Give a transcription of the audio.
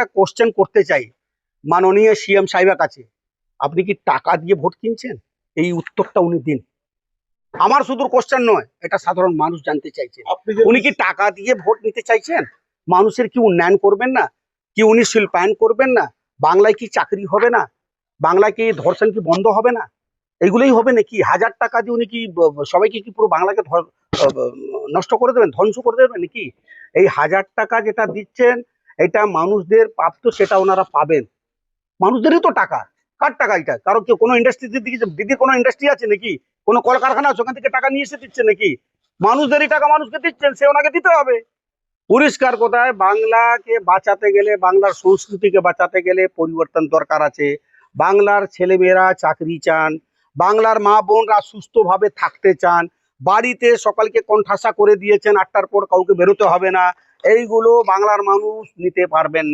একটা কোশ্চেন করতে চাই মাননীয় সিএম সাহেবের কাছে, আপনি কি টাকা দিয়ে ভোট কিনছেন? এই উত্তরটা উনি দিন। আমার শুধু কোশ্চেন নয়, এটা সাধারণ মানুষ জানতে চাইছে। উনি কি টাকা দিয়ে ভোট নিতে চাইছেন? মানুষের কি উন্নয়ন করবেন না? কি উনি শিল্পায়ন করবেন না? বাংলায় কি চাকরি হবে না? বাংলায় কি ধর্ষণ কি বন্ধ হবে না? এইগুলোই হবে নাকি? 1000 টাকা দিয়ে উনি কি সবাইকে কি পুরো বাংলাকে নষ্ট করে দেবেন, ধ্বংস করে দেবেন নাকি? এই 1000 টাকা যেটা দিচ্ছেন, এটা মানুষদের প্রাপ্ত, সেটা ওনারা পাবেন। মানুষদেরই তো টাকা। কার টাকা এটা? কারো কেউ কোনো ইন্ডাস্ট্রিতে দিকে দিদির কোনো ইন্ডাস্ট্রি আছে নাকি? কোনো কলকারখানা আছে ওখান থেকে টাকা নিয়ে এসে দিচ্ছে নাকি? মানুষদেরই টাকা মানুষকে দিচ্ছেন, সে ওনাকে দিতে হবে। পরিষ্কার কোথায়, বাংলাকে বাঁচাতে গেলে, বাংলার সংস্কৃতিকে বাঁচাতে গেলে পরিবর্তন দরকার আছে। বাংলার ছেলেমেয়েরা চাকরি চান, বাংলার মা বোনরা সুস্থভাবে থাকতে চান, বাড়িতে সকালকে কোণঠাসা করে দিয়েছেন, 8টার পর কাউকে বেরোতে হবে না। এইগুলো বাংলার মানুষ নিতে পারবেন না।